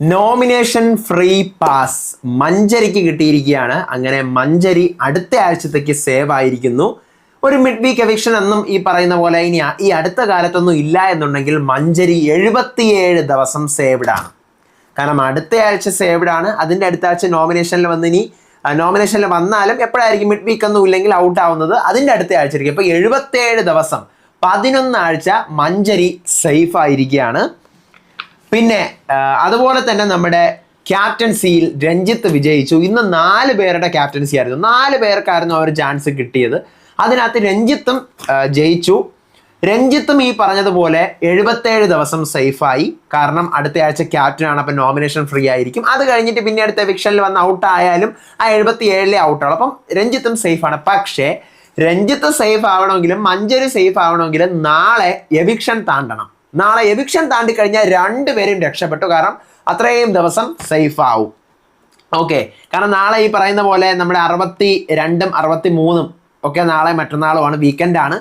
Nomination free pass മഞ്ചരിക്ക് കിട്ടിയിരിക്കുകയാണ്. അങ്ങനെ മഞ്ചരി അടുത്ത ആഴ്ചത്തേക്ക് സേവ് ആയിരിക്കുന്നു. ഒരു മിഡ് വീക്ക് എവിക്ഷൻ എന്നും ഈ പറയുന്ന പോലെ ഇനി ഈ അടുത്ത കാലത്തൊന്നും ഇല്ല എന്നുണ്ടെങ്കിൽ മഞ്ചരി 77 ദിവസം സേവ്ഡ് ആണ്. കാരണം അടുത്ത ആഴ്ച സേവ്ഡ് ആണ്, അതിൻ്റെ അടുത്ത ആഴ്ച നോമിനേഷനിൽ നോമിനേഷനിൽ വന്നാലും എപ്പോഴായിരിക്കും മിഡ് വീക്ക് ഒന്നും ഇല്ലെങ്കിൽ ഔട്ട് ആവുന്നത് അതിൻ്റെ അടുത്ത ആഴ്ച ആയിരിക്കും. അപ്പോൾ 77 ദിവസം 11 ആഴ്ച മഞ്ചരി സേഫ് ആയിരിക്കുകയാണ്. പിന്നെ അതുപോലെ തന്നെ നമ്മുടെ ക്യാപ്റ്റൻസിയിൽ രഞ്ജിത്ത് വിജയിച്ചു. ഇന്ന് 4 പേരുടെ ക്യാപ്റ്റൻസി ആയിരുന്നു, 4 പേർക്കായിരുന്നു അവർ ചാൻസ് കിട്ടിയത്. അതിനകത്ത് രഞ്ജിത്തും ജയിച്ചു. രഞ്ജിത്തും ഈ പറഞ്ഞതുപോലെ 77 ദിവസം സേഫായി. കാരണം അടുത്ത ആഴ്ച ക്യാപ്റ്റനാണ്, അപ്പം നോമിനേഷൻ ഫ്രീ ആയിരിക്കും. അത് കഴിഞ്ഞിട്ട് പിന്നെ അടുത്ത എവിക്ഷനിൽ വന്ന് ഔട്ട് ആയാലും ആ 77 ഔട്ടാണ്. അപ്പം രഞ്ജിത്തും സേഫാണ്. പക്ഷേ രഞ്ജിത്ത് സേഫ് ആവണമെങ്കിലും മഞ്ചരി സേഫ് ആവണമെങ്കിലും നാളെ എവിക്ഷൻ താണ്ടണം. നാളെ എവിക്ഷൻ താണ്ടി കഴിഞ്ഞാൽ 2 പേരും രക്ഷപ്പെട്ടു. കാരണം അത്രയും ദിവസം സേഫ് ആവും. ഓക്കെ, കാരണം നാളെ ഈ പറയുന്ന പോലെ നമ്മുടെ 62ഉം 63ഉം ഒക്കെ നാളെ മറ്റന്നാളുമാണ്, വീക്കെൻഡാണ്.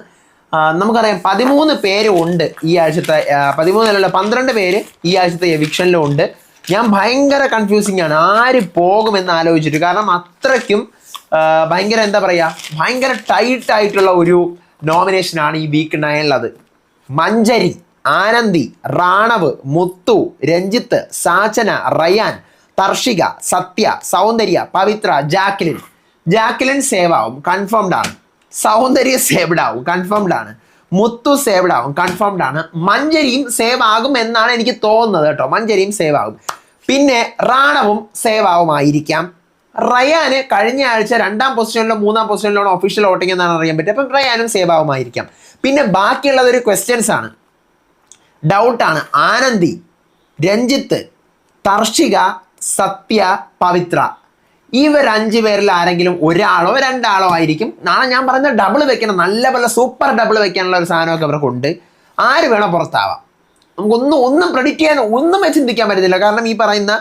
നമുക്കറിയാം 13 പേര് ഉണ്ട് ഈ ആഴ്ചത്തെ, 12 പേര് ഈ ആഴ്ചത്തെ എവിക്ഷനിലും ഉണ്ട്. ഞാൻ ഭയങ്കര കൺഫ്യൂസിങ് ആണ് ആര് പോകുമെന്ന് ആലോചിച്ചിട്ട്. കാരണം അത്രയ്ക്കും ഭയങ്കര എന്താ പറയുക, ഭയങ്കര ടൈറ്റ് ആയിട്ടുള്ള ഒരു നോമിനേഷനാണ് ഈ വീക്ക് 9 മഞ്ചരി, ആനന്ദി, റാണവ്, മുത്തു, രഞ്ജിത്ത്, സാചന, റയാൻ, തർഷിക, സത്യ, സൗന്ദര്യ, പവിത്ര, ജാക്ലിൻ സേവ് ആവും, കൺഫേംഡ് ആണ്. സൗന്ദര്യ സേവ്ഡ് ആവും, കൺഫേംഡ് ആണ്. മുത്തു സേവ്ഡ് ആവും, കൺഫേംഡ് ആണ്. മഞ്ചരിയും സേവ് ആകും എന്നാണ് എനിക്ക് തോന്നുന്നത് കേട്ടോ. മഞ്ചരിയും സേവ് ആകും. പിന്നെ റാണവും സേവ് ആവുമായിരിക്കാം. റയാന് കഴിഞ്ഞ ആഴ്ച 2ാം പൊസിഷനിലോ 3ാം പൊസിഷനിലോ ഒഫീഷ്യൽ വോട്ടിംഗ് എന്നാണ് അറിയാൻ പറ്റും. അപ്പം റയാനും സേവ് ആവുമായിരിക്കാം. പിന്നെ ബാക്കിയുള്ളതൊരു ക്വസ്റ്റ്യൻസ് ആണ്, ഡൗട്ടാണ്. ആനന്ദി, രഞ്ജിത്ത്, തർഷിക, സത്യ, പവിത്ര, ഇവർ 5 പേരിൽ ആരെങ്കിലും ഒരാളോ 2 ആളോ ആയിരിക്കും. നാളെ ഞാൻ പറയുന്നത് ഡബിൾ വെക്കണം, നല്ല പോലെ സൂപ്പർ ഡബിൾ വെക്കാനുള്ള ഒരു സാധനമൊക്കെ അവർക്കുണ്ട്. ആര് വേണം പുറത്താവാം. നമുക്കൊന്നും പ്രെഡിക്റ്റ് ചെയ്യാൻ ഒന്നും ചിന്തിക്കാൻ പറ്റുന്നില്ല. കാരണം ഈ പറയുന്ന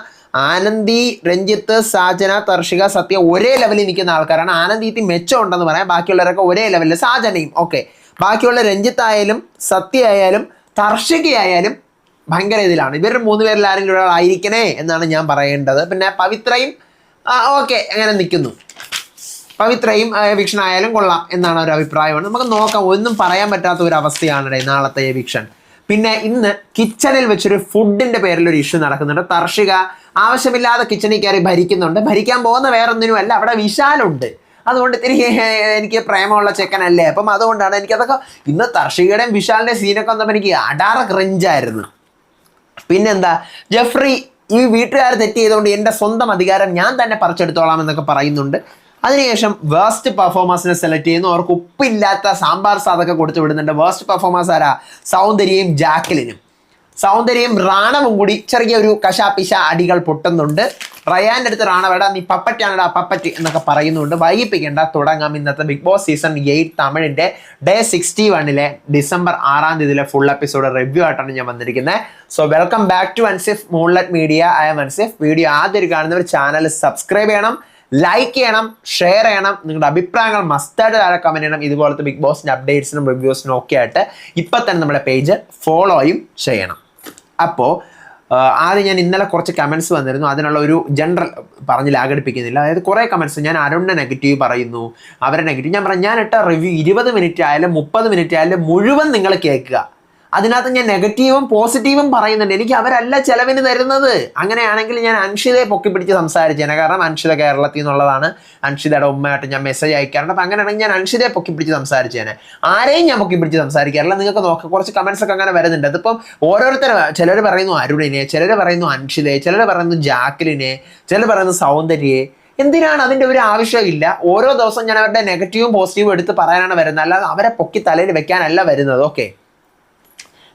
ആനന്ദി, രഞ്ജിത്ത്, സാജന, തർഷിക, സത്യ ഒരേ ലെവലിൽ നിൽക്കുന്ന ആൾക്കാരാണ്. ആനന്ദീത്തി മെച്ചം ഉണ്ടെന്ന് പറയാം, ബാക്കിയുള്ളവരൊക്കെ ഒരേ ലെവലിൽ. സാജനയും ഓക്കെ, ബാക്കിയുള്ള രഞ്ജിത്ത് ആയാലും സത്യ ആയാലും തർഷികയായാലും ഭയങ്കര ഇതിലാണ്. ഇവർ 3 പേരിൽ ആരെങ്കിലും ഒരാളായിരിക്കണേ എന്നാണ് ഞാൻ പറയേണ്ടത്. പിന്നെ പവിത്രയും ഓക്കെ അങ്ങനെ നിൽക്കുന്നു. പവിത്രയും എവിക്ഷൻ ആയാലും കൊള്ളാം എന്നാണ് ഒരു അഭിപ്രായമാണ്. നമുക്ക് നോക്കാം, ഒന്നും പറയാൻ പറ്റാത്ത ഒരു അവസ്ഥയാണ് നാളത്തെ എവിക്ഷൻ. പിന്നെ ഇന്ന് കിച്ചണിൽ വെച്ചൊരു ഫുഡിന്റെ പേരിൽ ഒരു ഇഷ്യൂ നടക്കുന്നുണ്ട്. തർഷിക ആവശ്യമില്ലാതെ കിച്ചണിൽ കയറി ഭരിക്കുന്നുണ്ട്. ഭരിക്കാൻ പോകുന്ന വേറൊന്നിനും അല്ല, അവിടെ വിശാലുണ്ട്. അതുകൊണ്ട് എനിക്ക് പ്രേമമുള്ള ചെക്കനല്ലേ, അപ്പം അതുകൊണ്ടാണ് എനിക്കതൊക്കെ. ഇന്ന് തർഷികയുടെയും വിശാലിൻ്റെ സീനൊക്കെ വന്നപ്പോൾ എനിക്ക് അടാറ ക്രിഞ്ചായിരുന്നു. പിന്നെന്താ, ജെഫ്രി ഈ വീട്ടുകാർ തെറ്റ് ചെയ്തുകൊണ്ട് എൻ്റെ സ്വന്തം അധികാരം ഞാൻ തന്നെ പറിച്ചെടുത്തോളാം എന്നൊക്കെ പറയുന്നുണ്ട്. അതിനുശേഷം വേസ്റ്റ് പെർഫോമൻസിനെ സെലക്ട് ചെയ്യുന്നു. അവർക്ക് ഉപ്പില്ലാത്ത സാമ്പാർ സാധൊക്കെ കൊടുത്തു വിടുന്നുണ്ട്. വേസ്റ്റ് പെർഫോമൻസ് ആരാ? സൗന്ദര്യയും ജാക്ലിനും. സൗന്ദര്യം റാണവും കൂടി ചെറിയൊരു കശാപിശ അടികൾ പൊട്ടുന്നുണ്ട്. റയാൻ്റെ അടുത്ത് റാണവേടാ നീ പപ്പറ്റാണടാ പപ്പറ്റ് എന്നൊക്കെ പറയുന്നുണ്ട്. വൈകിപ്പിക്കേണ്ട, തുടങ്ങാം. ഇന്നത്തെ ബിഗ് ബോസ് സീസൺ 8 തമിഴിൻ്റെ ഡേ 61 ഡിസംബർ 6-ാം തീയതിയിലെ ഫുൾ എപ്പിസോഡ് റിവ്യൂ ആയിട്ടാണ് ഞാൻ വന്നിരിക്കുന്നത്. So welcome back to Ansif moonlight media. I'm Ansif. Video ആദ്യം കാണുന്നവർ ചാനൽ സബ്സ്ക്രൈബ് ചെയ്യണം, ലൈക്ക് ചെയ്യണം, ഷെയർ ചെയ്യണം. നിങ്ങളുടെ അഭിപ്രായങ്ങൾ മസ്റ്റായിട്ട് താഴെ കമൻറ്റ് ചെയ്യണം. ഇതുപോലത്തെ ബിഗ് ബോസിൻ്റെ അപ്ഡേറ്റ്സിനും റിവ്യൂസിനും ഒക്കെ ആയിട്ട് ഇപ്പം തന്നെ നമ്മുടെ പേജ് ഫോളോയും ചെയ്യണം. അപ്പോൾ ആദ്യം ഞാൻ ഇന്നലെ കുറച്ച് കമൻറ്റ്സ് വന്നിരുന്നു, അതിനുള്ള ഒരു ജനറൽ പറഞ്ഞ് ലാഘടിപ്പിക്കുന്നില്ല. അതായത് കുറേ കമൻറ്റ്സ്, ഞാൻ അരുണിനെ നെഗറ്റീവ് പറയുന്നു, അവരെ നെഗറ്റീവ്. ഞാൻ പറഞ്ഞു, ഞാൻ ഇട്ട റിവ്യൂ 20 മിനിറ്റ് ആയാലും 30 മിനിറ്റ് ആയാലും മുഴുവൻ നിങ്ങൾ കേൾക്കുക. അതിനകത്ത് ഞാൻ നെഗറ്റീവും പോസിറ്റീവും പറയുന്നുണ്ട്. എനിക്ക് അവരല്ല ചിലവിന് തരുന്നത്. അങ്ങനെയാണെങ്കിൽ ഞാൻ അൻഷിതയെ പൊക്കിപ്പിടിച്ച് സംസാരിച്ചേനെ. കാരണം അൻഷിത കേരളത്തിൽ നിന്നുള്ളതാണ്, അൻഷിതയുടെ ഉമ്മയായിട്ട് ഞാൻ മെസ്സേജ് അയക്കാറുണ്ട്. അപ്പം അങ്ങനെയാണെങ്കിൽ ഞാൻ അൻഷിതയെ പൊക്കിപ്പിടിച്ച് സംസാരിച്ചേനെ. ആരെയും ഞാൻ പൊക്കിപ്പിടിച്ച് സംസാരിക്കാറില്ല. നിങ്ങൾക്ക് നോക്കാം, കുറച്ച് കമൻസ് ഒക്കെ അങ്ങനെ വരുന്നുണ്ട്. അതിപ്പം ഓരോരുത്തർ, ചിലർ പറയുന്നു അരുണിനെ, ചിലർ പറയുന്നു അൻഷിതയെ, ചിലർ പറയുന്നു ജാക്ലിനെ, ചിലർ പറയുന്നു സൗന്ദര്യയെ. എന്തിനാണ്? അതിൻ്റെ ഒരു ആവശ്യമില്ല. ഓരോ ദിവസം ഞാൻ അവരുടെ നെഗറ്റീവും പോസിറ്റീവും എടുത്ത് പറയാനാണ് വരുന്നത്, അല്ലാതെ അവരെ പൊക്കി തലയിൽ വെക്കാനല്ല വരുന്നത്. ഓക്കെ.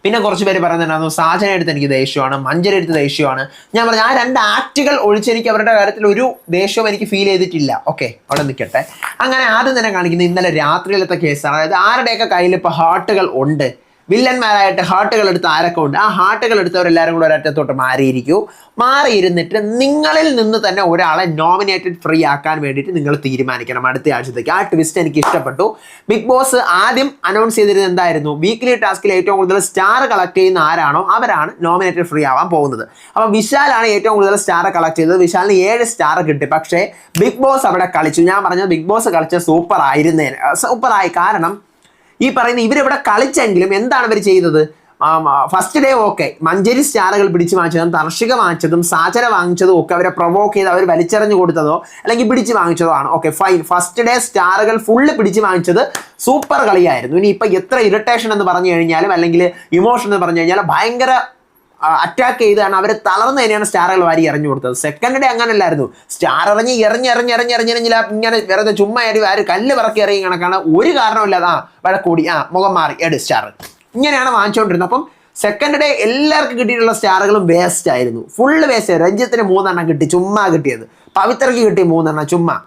പിന്നെ കുറച്ച് പേര് പറയുന്നുണ്ടായിരുന്നു സാജന എടുത്ത് എനിക്ക് ദേഷ്യമാണ്, മഞ്ചരി എടുത്ത് ദേഷ്യമാണ്. ഞാൻ പറഞ്ഞു, ആ 2 ആക്റ്റുകൾ ഒഴിച്ച് എനിക്ക് അവരുടെ കാര്യത്തിൽ ഒരു ദേഷ്യവും എനിക്ക് ഫീൽ ചെയ്തിട്ടില്ല. ഓക്കെ, അവിടെ നിൽക്കട്ടെ. അങ്ങനെ ആദ്യം തന്നെ കാണിക്കുന്നത് ഇന്നലെ രാത്രിയിലത്തെ കേസാണ്. അതായത് ആരുടെയൊക്കെ കയ്യിൽ ഇപ്പോൾ ഹാർട്ടുകൾ ഉണ്ട്, വില്ലന്മാരായിട്ട് ഹാർട്ടുകൾ എടുത്ത് ആരൊക്കെ ഉണ്ട്, ആ ഹാർട്ടുകൾ എടുത്തവരെല്ലാവരും കൂടെ ഒരറ്റത്തോട്ട് മാറിയിരിക്കൂ. മാറിയിരുന്നിട്ട് നിങ്ങളിൽ നിന്ന് തന്നെ ഒരാളെ നോമിനേറ്റഡ് ഫ്രീ ആക്കാൻ വേണ്ടിയിട്ട് നിങ്ങൾ തീരുമാനിക്കണം അടുത്ത ആഴ്ചത്തേക്ക്. ആ ട്വിസ്റ്റ് എനിക്ക് ഇഷ്ടപ്പെട്ടു. ബിഗ് ബോസ് ആദ്യം അനൗൺസ് ചെയ്തിരുന്നത് എന്തായിരുന്നു, വീക്ക്ലി ടാസ്കിൽ ഏറ്റവും കൂടുതൽ സ്റ്റാർ കളക്ട് ചെയ്യുന്ന ആരാണോ അവരാണ് നോമിനേറ്റഡ് ഫ്രീ ആവാൻ പോകുന്നത്. അപ്പോൾ വിശാലാണ് ഏറ്റവും കൂടുതൽ സ്റ്റാർ കളക്ട് ചെയ്തത്. വിശാലിന് 7 സ്റ്റാർ കിട്ടി. പക്ഷേ ബിഗ് ബോസ് അവിടെ കളിച്ചു. ഞാൻ പറഞ്ഞത് ബിഗ് ബോസ് കളിച്ച സൂപ്പറായി. കാരണം ഈ പറയുന്ന ഇവരിവിടെ കളിച്ചെങ്കിലും എന്താണ് ഇവർ ചെയ്തത്, ഫസ്റ്റ് ഡേ ഓക്കെ മഞ്ചേരി സ്റ്റാറുകൾ പിടിച്ചു വാങ്ങിച്ചതും തർഷിക വാങ്ങിച്ചതും സാചര വാങ്ങിച്ചതും ഒക്കെ അവരെ പ്രൊവോക്ക് ചെയ്ത് അവർ വലിച്ചെറിഞ്ഞു കൊടുത്തതോ അല്ലെങ്കിൽ പിടിച്ചു വാങ്ങിച്ചതോ ആണ്. ഓക്കെ ഫൈൻ, ഫസ്റ്റ് ഡേ സ്റ്റാറുകൾ ഫുള്ള് പിടിച്ചു വാങ്ങിച്ചത് സൂപ്പർ കളിയായിരുന്നു. ഇനി ഇപ്പം എത്ര ഇറിറ്റേഷൻ എന്ന് പറഞ്ഞു കഴിഞ്ഞാലും അല്ലെങ്കിൽ ഇമോഷൻ എന്ന് പറഞ്ഞു കഴിഞ്ഞാൽ ഭയങ്കര അറ്റാക്ക് ചെയ്താണ് അവർ തളർന്ന് തന്നെയാണ് സ്റ്റാറുകൾ വാരി എറിഞ്ഞു കൊടുത്തത്. സെക്കൻഡ് ഡേ അങ്ങനല്ലായിരുന്നു. സ്റ്റാർ എറിഞ്ഞില്ല ഇങ്ങനെ വെറുതെ ചുമ്മാ ആര് കല്ല് പറക്കി എറിയും കണക്കാണ്, ഒരു കാരണമില്ലാതെ വഴക്കൂടി മുഖം മാറി സ്റ്റാർ ഇങ്ങനെയാണ് വാങ്ങിച്ചുകൊണ്ടിരുന്നത്. അപ്പം സെക്കൻഡ് ഡേ എല്ലാവർക്കും കിട്ടിയിട്ടുള്ള സ്റ്റാറുകളും വേസ്റ്റ് ആയിരുന്നു, ഫുള്ള് വേസ്റ്റ്. രഞ്ജിത്തിന് 3 എണ്ണം കിട്ടി, ചുമ്മാ കിട്ടിയത്. പവിത്രയ്ക്ക് കിട്ടി 3 എണ്ണം ചുമ്മാ,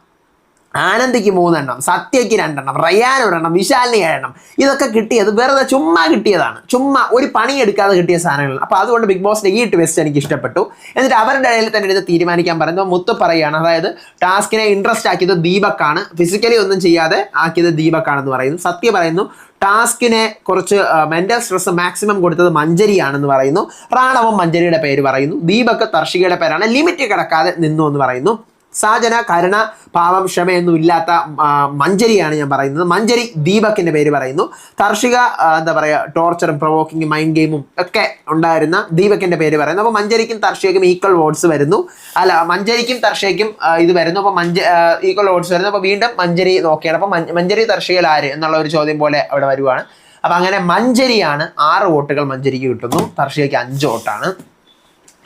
ആനന്ദിക്ക് 3 എണ്ണം, സത്യയ്ക്ക് 2 എണ്ണം, റയാൻ 1 എണ്ണം, വിശാലിന് 7 എണ്ണം. ഇതൊക്കെ കിട്ടിയത് വെറുതെ ചുമ്മാ കിട്ടിയതാണ്, ചുമ്മാ ഒരു പണി എടുക്കാതെ കിട്ടിയ സാധനങ്ങൾ. അപ്പോൾ അതുകൊണ്ട് ബിഗ് ബോസിന്റെ ഈ ട്വിസ്റ്റ് എനിക്ക് ഇഷ്ടപ്പെട്ടു. എന്നിട്ട് അവരുടെ ഇടയിൽ തന്നെ ഇത് തീരുമാനിക്കാൻ പറയുന്നത് മുത്ത് പറയുകയാണ്, അതായത് ടാസ്കിനെ ഇൻട്രസ്റ്റ് ആക്കിയത് ദീപക്കാണ്, ഫിസിക്കലി ഒന്നും ചെയ്യാതെ ആക്കിയത് ദീപക്കാണെന്ന് പറയുന്നു. സത്യ പറയുന്നു ടാസ്കിനെ കുറച്ച് മെന്റൽ സ്ട്രെസ് മാക്സിമം കൊടുത്തത് മഞ്ചരിയാണെന്ന് പറയുന്നു. റാണവും മഞ്ചരിയുടെ പേര് പറയുന്നു. ദീപക്ക് തർഷികയുടെ പേരാണ്, ലിമിറ്റ് കിടക്കാതെ നിന്നു എന്ന് പറയുന്നു. സാജന കരുണ പാവം ക്ഷമയൊന്നും ഇല്ലാത്ത മഞ്ചരിയാണ് ഞാൻ പറയുന്നത്. മഞ്ചരി ദീപക്കിന്റെ പേര് പറയുന്നു. തർഷിക എന്താ പറയുക ടോർച്ചറും പ്രൊവോക്കിംഗ് മൈൻഡ് ഗെയിമും ഒക്കെ ഉണ്ടായിരുന്ന ദീപക്കിന്റെ പേര് പറയുന്നു. അപ്പോൾ മഞ്ചരിക്കും തർഷികയ്ക്കും ഈക്വൽ വോട്ട്സ് വരുന്നു. അല്ല, മഞ്ചരിക്കും തർഷികയ്ക്കും ഇത് വരുന്നു. അപ്പോൾ ഈക്വൽ വോട്ട്സ് വരുന്നു. അപ്പോൾ വീണ്ടും മഞ്ചരി നോക്കിയാണ്. അപ്പോൾ മഞ്ചരി തർഷികയിൽ ആര് എന്നുള്ള ഒരു ചോദ്യം പോലെ അവിടെ വരുവാണ്. അപ്പം അങ്ങനെ മഞ്ചരിയാണ് 6 വോട്ടുകൾ മഞ്ചരിക്ക് കിട്ടുന്നു, തർഷികയ്ക്ക് 5 വോട്ടാണ്.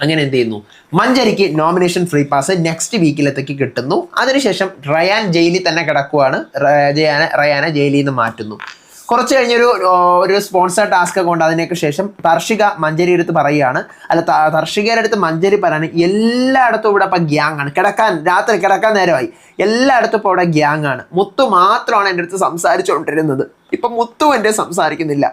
അങ്ങനെ എന്ത് ചെയ്യുന്നു, മഞ്ചരിക്ക് നോമിനേഷൻ ഫ്രീ പാസ് നെക്സ്റ്റ് വീക്കിലത്തേക്ക് കിട്ടുന്നു. അതിനുശേഷം റയാൻ ജയിലിൽ തന്നെ കിടക്കുവാണ്. റയാനെ ജയിലിൽ നിന്ന് മാറ്റുന്നു. കുറച്ച് കഴിഞ്ഞൊരു സ്പോൺസർ ടാസ്ക് കൊണ്ട് അതിനൊക്കെ ശേഷം തർഷിക മഞ്ചരി അടുത്ത് പറയുകയാണ്, അല്ല തർഷികയുടെ അടുത്ത് മഞ്ചരി പറയാണ്, എല്ലായിടത്തും ഇവിടെ ഇപ്പം ഗ്യാങ് ആണ്, രാത്രി കിടക്കാൻ നേരമായി, എല്ലായിടത്തും ഇപ്പോൾ ഇവിടെ ഗ്യാങ് ആണ്. മുത്തു മാത്രമാണ് എൻ്റെ അടുത്ത് സംസാരിച്ചുകൊണ്ടിരുന്നത്, ഇപ്പം മുത്തു എൻ്റെ സംസാരിക്കുന്നില്ല.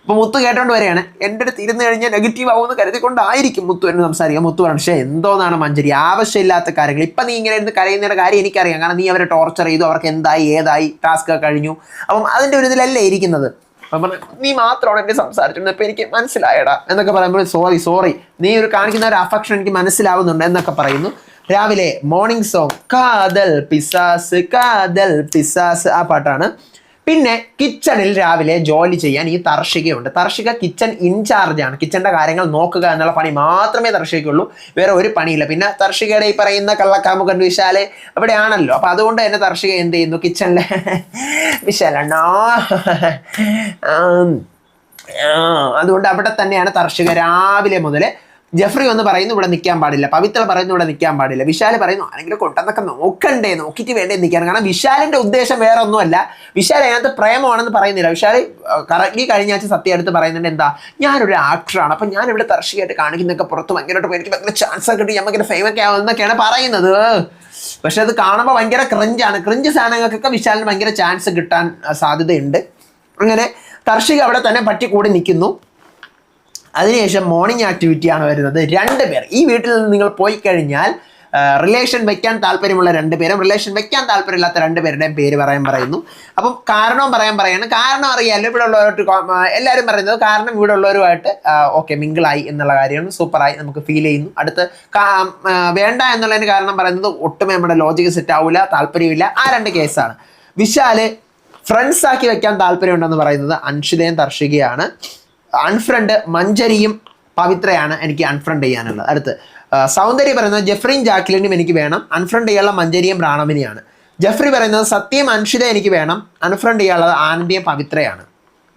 അപ്പോൾ മുത്തു കേട്ടോണ്ട് വരെയാണ്, എൻ്റെ അടുത്ത് ഇരുന്ന് കഴിഞ്ഞാൽ നെഗറ്റീവ് ആവുമെന്ന് കരുതിക്കൊണ്ടായിരിക്കും മുത്തു എന്നെ സംസാരിക്കുക. മുത്തു പറഞ്ഞു, പക്ഷേ എന്തോന്നാണ് മഞ്ചരി ആവശ്യമില്ലാത്ത കാര്യങ്ങൾ, ഇപ്പം നീ ഇങ്ങനെ ഇരുന്ന് കരയുന്നതിൻ്റെ കാര്യം എനിക്കറിയാം, കാരണം നീ അവരെ ടോർച്ചർ ചെയ്തു, അവർക്ക് എന്തായി ഏതായി ടാസ്ക് കഴിഞ്ഞു, അപ്പം അതിൻ്റെ ഒരു ഇതിലല്ലേ ഇരിക്കുന്നത്. അപ്പം പറഞ്ഞു, നീ മാത്രമാണ് എന്നെ സംസാരിച്ചിരുന്നത്, ഇപ്പം എനിക്ക് മനസ്സിലായടാ എന്നൊക്കെ പറയുമ്പോൾ സോറി നീ ഒരു കാണിക്കുന്ന ഒരു അഫക്ഷൻ എനിക്ക് മനസ്സിലാവുന്നുണ്ട് എന്നൊക്കെ പറയുന്നു. രാവിലെ മോർണിംഗ് സോങ് കാതൽ പിസാസ് ആ പാട്ടാണ്. പിന്നെ കിച്ചണിൽ രാവിലെ ജോലി ചെയ്യാൻ ഈ തർഷികയുണ്ട്. തർഷിക കിച്ചൺ ഇൻചാർജാണ്, കിച്ചണിൻ്റെ കാര്യങ്ങൾ നോക്കുക എന്നുള്ള പണി മാത്രമേ തർഷികയ്ക്കുള്ളൂ, വേറെ ഒരു പണിയില്ല. പിന്നെ തർഷികയുടെ ഈ പറയുന്ന കള്ളക്കാമുകൻ വിശാല് അവിടെയാണല്ലോ, അപ്പം അതുകൊണ്ട് തന്നെ തർഷിക എന്ത് ചെയ്യുന്നു, കിച്ചണിലെ വിശാലണ്ണോ അതുകൊണ്ട് അവിടെ തന്നെയാണ് തർഷിക രാവിലെ മുതൽ. ജെഫ്രി ഒന്ന് പറയുന്നു ഇവിടെ നിൽക്കാൻ പാടില്ല, പവിത്ര പറയുന്നു ഇവിടെ നിൽക്കാൻ പാടില്ല, വിശാൽ പറയുന്നു ആരെങ്കിലും കൊണ്ടെന്നൊക്കെ നോക്കിയിട്ട് വേണ്ടേ നിൽക്കാൻ. കാരണം വിശാലിൻ്റെ ഉദ്ദേശം വേറെ ഒന്നുമല്ല, വിശാൽ അതിനകത്ത് പ്രേമമാണെന്ന് പറയുന്നില്ല. വിശാൽ കറക്റ്റ്ലി കഴിഞ്ഞ ആഴ്ച സത്യം എടുത്ത് പറയുന്നുണ്ട്, എന്താ ഞാനൊരു ആക്ടറാണ്, അപ്പം ഞാനിവിടെ തർഷികയായിട്ട് കാണിക്കുന്നതൊക്കെ പുറത്ത് ഭയങ്കരമായിട്ട് എനിക്ക് ഭയങ്കര ചാൻസ് കിട്ടി, ഞമ്മക്ക് ഫേമൊക്കെ ആവുമെന്നൊക്കെയാണ് പറയുന്നത്. പക്ഷെ അത് കാണുമ്പോൾ ഭയങ്കര ക്രിഞ്ച് സാധനങ്ങൾക്കൊക്കെ വിശാലിന് ഭയങ്കര ചാൻസ് കിട്ടാൻ സാധ്യതയുണ്ട്. അങ്ങനെ തർഷിക അവിടെ തന്നെ പറ്റിക്കൂടി നിൽക്കുന്നു. അതിനുശേഷം മോർണിംഗ് ആക്ടിവിറ്റിയാണ് വരുന്നത്. 2 പേർ ഈ വീട്ടിൽ നിന്ന് നിങ്ങൾ പോയി കഴിഞ്ഞാൽ റിലേഷൻ വെക്കാൻ താല്പര്യമുള്ള 2 പേരും റിലേഷൻ വെക്കാൻ താല്പര്യമില്ലാത്ത 2 പേരുടെയും പേര് പറയുന്നു. അപ്പം കാരണവും പറയാണ്. കാരണം അറിയാമല്ലോ, ഇവിടെ ഉള്ളവരോട്ട് എല്ലാവരും പറയുന്നത് കാരണം ഇവിടെ ഉള്ളവരുമായിട്ട് ഓക്കെ മിങ്കിളായി എന്നുള്ള കാര്യമാണ്, സൂപ്പറായി നമുക്ക് ഫീൽ ചെയ്യുന്നു. അടുത്ത് വേണ്ട എന്നുള്ളതിന് കാരണം പറയുന്നത് ഒട്ടുമേ നമ്മുടെ ലോജിക്ക് സെറ്റ് ആവില്ല, താല്പര്യമില്ല. ആ 2 കേസാണ്. വിശാല് ഫ്രണ്ട്സ് ആക്കി വെക്കാൻ താല്പര്യമുണ്ടെന്ന് പറയുന്നത് അൻഷിതയും തർഷികയാണ്. അൺഫ്രണ്ട് മഞ്ചരിയും പവിത്രയാണ് എനിക്ക് അൺഫ്രണ്ട് ചെയ്യാനുള്ളത്. അടുത്ത് സൗന്ദര്യ പറയുന്നത് ജെഫ്രിയും ജാക്ലിനും എനിക്ക് വേണം, അൺഫ്രണ്ട് ചെയ്യാനുള്ള മഞ്ചരിയും റാണവിനെയാണ്. ജെഫ്രി പറയുന്നത് സത്യം അൻഷിത എനിക്ക് വേണം, അൺഫ്രണ്ട് ചെയ്യാനുള്ളത് ആനന്ദിയും പവിത്രയാണ്.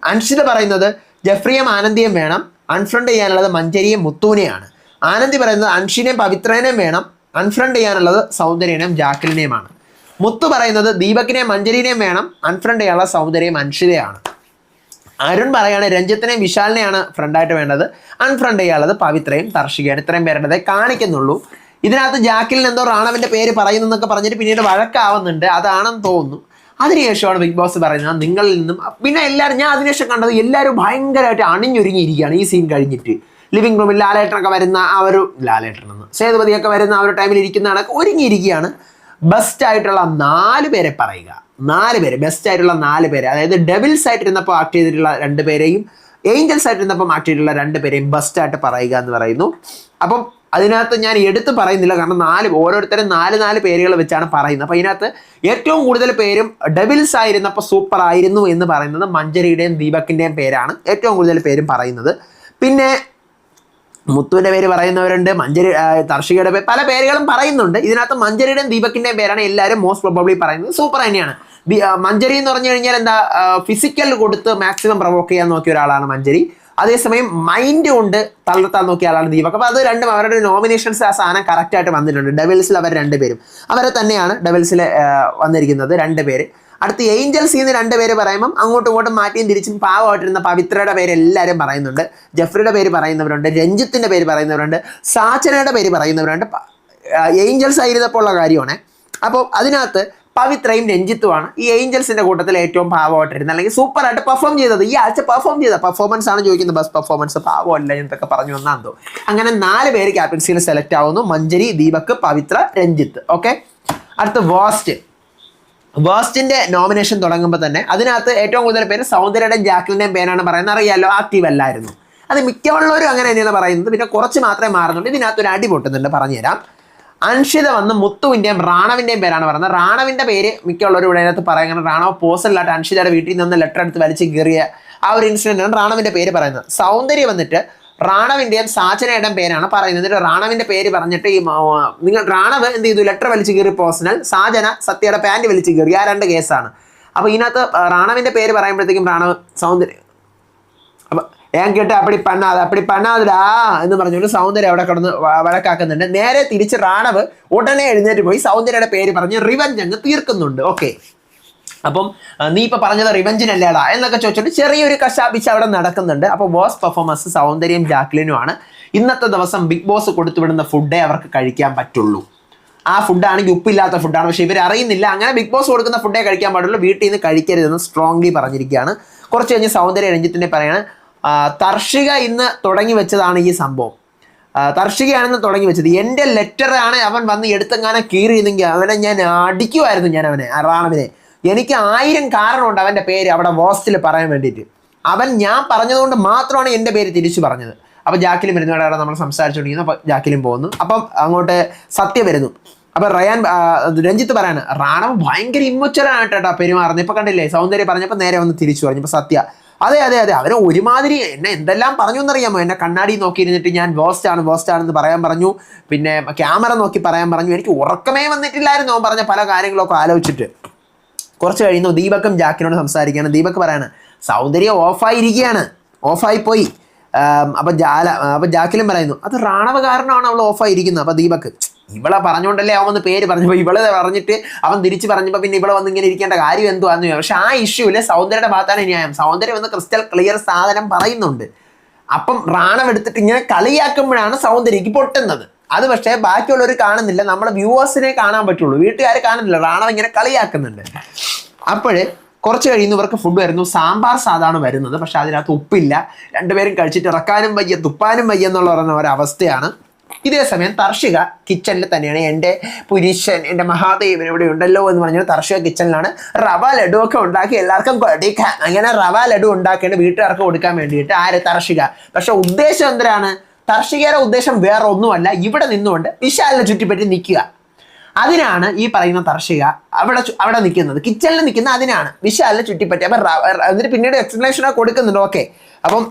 അൻഷിത പറയുന്നത് ജെഫ്രിയും ആനന്ദിയും വേണം, അൺഫ്രണ്ട് ചെയ്യാനുള്ളത് മഞ്ചരിയും മുത്തൂനെയാണ്. ആനന്ദി പറയുന്നത് അൻഷിനെയും പവിത്രേനെയും വേണം, അൺഫ്രണ്ട് ചെയ്യാനുള്ളത് സൗന്ദര്യനെയും ജാക്ലിനെയുമാണ്. മുത്തു പറയുന്നത് ദീപകിനെയും മഞ്ചരിനെയും വേണം, അൺഫ്രണ്ട് ചെയ്യാനുള്ള സൗന്ദര്യം അൻഷിതയാണ്. അരുൺ പറയാണ് രഞ്ജിത്തിനെയും വിശാലിനെയാണ് ഫ്രണ്ടായിട്ട് വേണ്ടത്, അൺഫ്രണ്ട് ചെയ്യാനുള്ളത് പവിത്രയും തർഷികയാണ്. ഇത്രയും പേരുടേതേ കാണിക്കുന്നുള്ളൂ. ഇതിനകത്ത് ജാക്കിലിന് എന്തോ റാണവിൻ്റെ പേര് പറയുന്നതെന്നൊക്കെ പറഞ്ഞിട്ട് പിന്നീട് വഴക്കാവുന്നുണ്ട്, അതാണെന്ന് തോന്നുന്നു. അതിനുശേഷമാണ് ബിഗ് ബോസ് പറയുന്നത് നിങ്ങളിൽ നിന്നും. പിന്നെ എല്ലാവരും, ഞാൻ അതിനുശേഷം കണ്ടത് എല്ലാവരും ഭയങ്കരമായിട്ട് അണിഞ്ഞൊരുങ്ങിയിരിക്കുകയാണ് ഈ സീൻ കഴിഞ്ഞിട്ട്. ലിവിംഗ് റൂമിൽ ലാലേട്ടനൊക്കെ വരുന്ന ആ ഒരു, ലാലേട്ടനെന്ന് സേതുപതിയൊക്കെ വരുന്ന ആ ഒരു ടൈമിൽ ഇരിക്കുന്നതാണ്, ഒരുങ്ങിയിരിക്കുകയാണ്. ബെസ്റ്റ് ആയിട്ടുള്ള 4 പേരെ പറയുക. 4 പേര്, ബെസ്റ്റ് ആയിട്ടുള്ള 4 പേര്, അതായത് ഡെവിൾസ് ആയിട്ടിരുന്നപ്പോൾ ആക്ട് ചെയ്തിട്ടുള്ള 2 പേരെയും ഏഞ്ചൽസ് ആയിട്ടിരുന്നപ്പോൾ ആക്ട് ചെയ്തിട്ടുള്ള 2 പേരെയും ബെസ്റ്റ് ആയിട്ട് പറയുക എന്ന് പറയുന്നു. അപ്പം അതിനകത്ത് ഞാൻ എടുത്ത് പറയുന്നില്ല, കാരണം ഓരോരുത്തരും 4 പേരുകൾ വെച്ചാണ് പറയുന്നത്. അപ്പോൾ ഇതിനകത്ത് ഏറ്റവും കൂടുതൽ പേരും ഡെവിൾസ് ആയിരുന്നപ്പോൾ സൂപ്പർ ആയിരുന്നു എന്ന് പറയുന്നത് മഞ്ജരിയുടെയും ദീപകിൻ്റെയും പേരാണ് ഏറ്റവും കൂടുതൽ പേരും പറയുന്നത്. പിന്നെ മുത്തുവിൻ്റെ പേര് പറയുന്നവരുണ്ട്, തർഷികയുടെ പേര്, പല പേരുകളും പറയുന്നുണ്ട്. ഇതിനകത്ത് മഞ്ജരിയുടെയും ദീപകിൻ്റെയും പേരാണ് എല്ലാവരും മോസ്റ്റ് പ്രോബബ്ലി പറയുന്നത്. സൂപ്പർ തന്നെയാണ്. മഞ്ജരി എന്ന് പറഞ്ഞു കഴിഞ്ഞാൽ എന്താ, ഫിസിക്കൽ കൊടുത്ത് മാക്സിമം പ്രൊവോക്ക് ചെയ്യാൻ നോക്കിയ ഒരാളാണ് മഞ്ജരി. അതേസമയം മൈൻഡ് കൊണ്ട് തളർത്താൻ നോക്കിയ ആളാണ് ദീപക്. അപ്പോൾ അത് രണ്ടും അവരുടെ നോമിനേഷൻസ് ആ സാധനം കറക്റ്റായിട്ട് വന്നിട്ടുണ്ട്. ഡെവിൾസിൽ അവർ 2 പേരും അവരെ തന്നെയാണ് ഡെവിൾസിൽ വന്നിരിക്കുന്നത് 2 പേര്. അടുത്ത് ഏഞ്ചൽസിൽ നിന്ന് 2 പേര് പറയുമ്പം അങ്ങോട്ടും ഇങ്ങോട്ടും മാറ്റിയും തിരിച്ചും പാവമായിട്ടിരുന്ന പവിത്രയുടെ പേര് എല്ലാവരും പറയുന്നുണ്ട്. ജെഫ്രിയുടെ പേര് പറയുന്നവരുണ്ട്, രഞ്ജിത്തിൻ്റെ പേര് പറയുന്നവരുണ്ട്, സാചനയുടെ പേര് പറയുന്നവരുണ്ട്. ഏഞ്ചൽസ് ആയിരുന്നപ്പോൾ ഉള്ള കാര്യമാണ്. അപ്പോൾ അതിനകത്ത് പവിത്രയും രഞ്ജിത്തുമാണ് ഈ ഏഞ്ചൽസിന്റെ കൂട്ടത്തിൽ ഏറ്റവും പാവമായിട്ടിരുന്നത്, അല്ലെങ്കിൽ സൂപ്പറായിട്ട് പെർഫോം ചെയ്തത്. ഈ ആഴ്ച പെർഫോം ചെയ്ത പെർഫോമൻസ് ആണ് ചോദിക്കുന്നത്. ബെസ്റ്റ് പെർഫോമൻസ് പാവമല്ല എന്നൊക്കെ പറഞ്ഞു വന്നാന്തോ. അങ്ങനെ 4 പേര് ക്യാപ്റ്റൻസിയിൽ സെലക്ട് ആവുന്നു: മഞ്ജരി, ദീപക്, പവിത്ര, രഞ്ജിത്ത്. ഓക്കെ, അടുത്ത വേസ്റ്റിന്റെ നോമിനേഷൻ തുടങ്ങുമ്പോൾ തന്നെ അതിനകത്ത് ഏറ്റവും കൂടുതൽ പേര് സൗന്ദര്യയുടെയും ജാക്ലിന്റെയും പേരാണ് പറയുന്നത്. അറിയാലോ, ആക്റ്റീവ് അല്ലായിരുന്നു. അത് മിക്കവള്ളവരും അങ്ങനെ തന്നെയാണ് പറയുന്നത്. പിന്നെ കുറച്ച് മാത്രമേ മാറുന്നുണ്ട്. ഇതിനകത്ത് ഒരു അടി പൊട്ടുന്നുണ്ട്, പറഞ്ഞുതരാം. അൻഷിത വന്ന് മുത്തുവിൻ്റെയും റാണവിൻ്റെയും പേരാണ് പറയുന്നത്. റാണവിൻ്റെ പേര് മിക്കുള്ളവരും ഇവിടെ അതിനകത്ത് പറയുന്നത്. റാണവ് പോസ്റ്റലായിട്ട് അൻഷിതയുടെ വീട്ടിൽ നിന്ന് ലെറ്റർ എടുത്ത് വലിച്ച് കീറിയ ആ ഒരു ഇൻസിഡൻ്റാണ് റാണവിൻ്റെ പേര് പറയുന്നത്. സൗന്ദര്യം വന്നിട്ട് റാണവിൻ്റെയും സാചനയുടെയും പേരാണ് പറയുന്നത്. എന്നിട്ട് റാണവിൻ്റെ പേര് പറഞ്ഞിട്ട് റാണവ് എന്ത് ചെയ്തു, ലെറ്റർ വലിച്ച് കീറി പേഴ്സണൽ, സാചന സത്യയുടെ പാൻറ് വലിച്ച് കീറി. ആ 2 കേസാണ്. അപ്പോൾ ഇതിനകത്ത് റാണവിൻ്റെ പേര് പറയുമ്പോഴത്തേക്കും റാണവ് സൗന്ദര്യം, അപ്പം ഞാൻ കേട്ട് അപ്പടി പണ്ണാതിടാ എന്ന് പറഞ്ഞുകൊണ്ട് സൗന്ദര്യം അവിടെ കിടന്ന് വഴക്കാക്കുന്നുണ്ട്. നേരെ തിരിച്ച് റാണവ് ഉടനെ എഴുന്നേറ്റ് പോയി സൗന്ദര്യയുടെ പേര് പറഞ്ഞ് റിവഞ്ച് അങ്ങ് തീർക്കുന്നുണ്ട്. ഓക്കെ, അപ്പം നീ ഇപ്പം പറഞ്ഞത് റിവഞ്ചിനല്ലേടാ എന്നൊക്കെ ചോദിച്ചിട്ട് ചെറിയൊരു കശാപിച്ച് അവിടെ നടക്കുന്നുണ്ട്. അപ്പോൾ ബോസ് പെർഫോമൻസ് സൗന്ദര്യം ജാക്ലിനുമാണ്. ഇന്നത്തെ ദിവസം ബിഗ് ബോസ് കൊടുത്തുവിടുന്ന ഫുഡേ അവർക്ക് കഴിക്കാൻ പറ്റുള്ളൂ. ആ ഫുഡാണെങ്കിൽ ഉപ്പില്ലാത്ത ഫുഡാണ്. പക്ഷേ ഇവർ അറിയുന്നില്ല. അങ്ങനെ ബിഗ് ബോസ് കൊടുക്കുന്ന ഫുഡേ കഴിക്കാൻ പാടുള്ളൂ, വീട്ടിൽ നിന്ന് കഴിക്കരുതെന്ന് സ്ട്രോങ്ലി പറഞ്ഞിരിക്കുകയാണ്. കുറച്ച് കഴിഞ്ഞ് സൗന്ദര്യ രഞ്ജിത്തിൻ്റെ പറയാണ്, തർഷിക ഇന്ന് തുടങ്ങി വെച്ചതാണ് ഈ സംഭവം. തർഷികയാണെന്ന് തുടങ്ങി വെച്ചത്. എൻ്റെ ലെറ്ററാണ് അവൻ വന്ന് എടുത്തെങ്ങാനും കീറിയിരുന്നെങ്കിൽ അവനെ ഞാൻ അടിക്കുമായിരുന്നു. ഞാൻ റാണവിനെ എനിക്ക് 1000 കാരണമുണ്ട് അവൻ്റെ പേര് അവിടെ വോസ്റ്റിൽ പറയാൻ വേണ്ടിയിട്ട്. ഞാൻ പറഞ്ഞതുകൊണ്ട് മാത്രമാണ് എൻ്റെ പേര് തിരിച്ചു പറഞ്ഞത്. അപ്പോൾ ജാക്കിലും വരുന്നവരോടെ നമ്മൾ സംസാരിച്ചുകൊണ്ടിരിക്കുന്നു. അപ്പോൾ ജാക്കിലും പോകുന്നു. അപ്പം അങ്ങോട്ട് സത്യ വരുന്നു. അപ്പോൾ രഞ്ജിത്ത് പറയാണ്, റാണവ് ഭയങ്കര ഇമ്മച്ചുവലായിട്ടാ പെരുമാറുന്നത്. ഇപ്പോൾ കണ്ടില്ലേ, സൗന്ദര്യം പറഞ്ഞപ്പോൾ നേരെ വന്ന് തിരിച്ചു പറഞ്ഞു. ഇപ്പോൾ സത്യ അതെ അവന് ഒരുമാതിരി എന്നെ എന്തെല്ലാം പറഞ്ഞു എന്നറിയാമോ. എന്നെ കണ്ണാടി നോക്കിയിരുന്നിട്ട് ഞാൻ വേസ്റ്റാണെന്ന് പറയാൻ പറഞ്ഞു. പിന്നെ ക്യാമറ നോക്കി പറയാൻ പറഞ്ഞു. എനിക്ക് ഉറക്കമേ വന്നിട്ടില്ലായിരുന്നു അവൻ പറഞ്ഞ പല കാര്യങ്ങളൊക്കെ ആലോചിച്ചിട്ട്. കുറച്ച് കഴിയുന്നു ദീപക്കും ജാക്കിനോട് സംസാരിക്കുകയാണ്. ദീപക് പറയാണ്, സൗന്ദര്യം ഓഫായിപ്പോയി. അപ്പോൾ ജാക്കിലും പറയുന്നു, അത് റാണവ കാരണമാണ് അവൾ ഓഫായിരിക്കുന്നത്. അപ്പോൾ ദീപക്, ഇവളെ പറഞ്ഞുകൊണ്ടല്ലേ അവൻ വന്ന് പേര് പറഞ്ഞപ്പോൾ ഇവളെ പറഞ്ഞിട്ട് അവൻ തിരിച്ച് പറഞ്ഞപ്പോൾ പിന്നെ ഇവളെ വന്ന് ഇങ്ങനെ ഇരിക്കേണ്ട കാര്യം എന്തുവാന്ന്. പക്ഷെ ആ ഇഷ്യൂല് സൗന്ദര്യയുടെ ഭാഗത്താണ് ന്യായം. സൗന്ദര്യം എന്ന് ക്രിസ്റ്റൽ ക്ലിയർ സാധനം പറയുന്നുണ്ട്. അപ്പം റാണവ് എടുത്തിട്ട് ഇങ്ങനെ കളിയാക്കുമ്പോഴാണ് സൗന്ദര്യക്ക് പൊട്ടുന്നത്. അത് പക്ഷേ ബാക്കിയുള്ളവർ കാണുന്നില്ല, നമ്മളെ വ്യൂവേഴ്സിനെ കാണാൻ പറ്റുള്ളൂ, വീട്ടുകാർ കാണുന്നില്ല. റാണവ് ഇങ്ങനെ കളിയാക്കുന്നുണ്ട്. അപ്പോൾ കുറച്ച് കഴിയുന്നു ഇവർക്ക് ഫുഡ് വരുന്നു. സാമ്പാർ സാധാരണ വരുന്നത്, പക്ഷെ അതിനകത്ത് ഉപ്പില്ല. 2 പേരും കഴിച്ചിട്ട് ഇറക്കാനും വയ്യ തുപ്പാനും വയ്യ എന്നുള്ള ഒരവസ്ഥയാണ്. ഇതേ സമയം തർഷിക കിച്ചണിൽ തന്നെയാണ്. എൻ്റെ പുരുഷൻ, എൻ്റെ മഹാദേവൻ ഇവിടെ ഉണ്ടല്ലോ എന്ന് പറഞ്ഞാൽ തർഷിക കിച്ചണിലാണ്. റവ ലഡു ഒക്കെ ഉണ്ടാക്കി എല്ലാവർക്കും കൊടുക്കാൻ. അങ്ങനെ റവ ലഡു ഉണ്ടാക്കേണ്ട വീട്ടുകാർക്ക് കൊടുക്കാൻ വേണ്ടിയിട്ട് തർഷിക. പക്ഷെ ഉദ്ദേശം എന്തിനാണ്? തർഷികയുടെ ഉദ്ദേശം വേറെ ഒന്നുമല്ല, ഇവിടെ നിന്നുകൊണ്ട് വിശാലിനെ ചുറ്റിപ്പറ്റി നിൽക്കുക. അതിനാണ് ഈ പറയുന്ന തർഷിക അവിടെ നിൽക്കുന്നത്, കിച്ചണിൽ നിൽക്കുന്ന അതിനാണ് വിശാലിനെ ചുറ്റിപ്പറ്റി. അപ്പം എന്നിട്ട് പിന്നീട് എക്സ്പ്ലനേഷനൊക്കെ കൊടുക്കുന്നുണ്ട്. ഓക്കെ, അപ്പം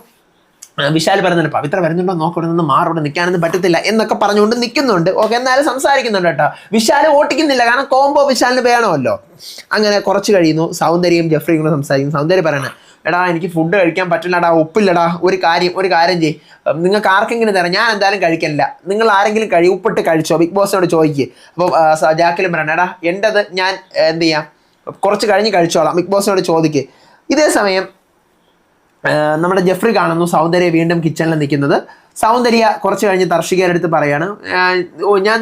വിശാൽ പറയുന്നുണ്ട്, പവിത്ര വരുന്നുണ്ടോ നോക്കണമെന്ന്, മാറോടെ നിൽക്കാനൊന്നും പറ്റത്തില്ല എന്നൊക്കെ പറഞ്ഞുകൊണ്ട് നിൽക്കുന്നുണ്ട്. ഓക്കെ, എന്നാലും സംസാരിക്കുന്നുണ്ട് കേട്ടോ. വിശാൽ ഓട്ടിക്കുന്നില്ല, കാരണം കോംബോ വിശാലിന് വേണമല്ലോ. അങ്ങനെ കുറച്ച് കഴിയുന്നു സൗന്ദര്യം ജെഫ്രിയും കൂടെ സംസാരിക്കുന്നു. സൗന്ദര്യം പറയണേ, എടാ എനിക്ക് ഫുഡ് കഴിക്കാൻ പറ്റില്ലടാ, ഉപ്പില്ലടാ. ഒരു കാര്യം ചെയ്യ്, നിങ്ങൾക്ക് ആർക്കെങ്കിലും തരാം, ഞാൻ എന്തായാലും കഴിക്കില്ല, നിങ്ങൾ ആരെങ്കിലും ഉപ്പിട്ട് കഴിച്ചോ, ബിഗ് ബോസിനോട് ചോദിക്കുക. അപ്പോൾ ജാക്കിലും പറയണേ, എടാ എൻ്റെത് ഞാൻ എന്ത് ചെയ്യാം, കുറച്ച് കഴിഞ്ഞ് കഴിച്ചോളാം, ബിഗ് ബോസിനോട് ചോദിക്കുക. ഇതേ സമയം നമ്മുടെ ജെഫ്രി കാണുന്നു സൗന്ദര്യ വീണ്ടും കിച്ചണിൽ നിൽക്കുന്നത്. സൗന്ദര്യ കുറച്ച് കഴിഞ്ഞ് തർഷികയുടെ അടുത്ത് പറയാണ്, ഞാൻ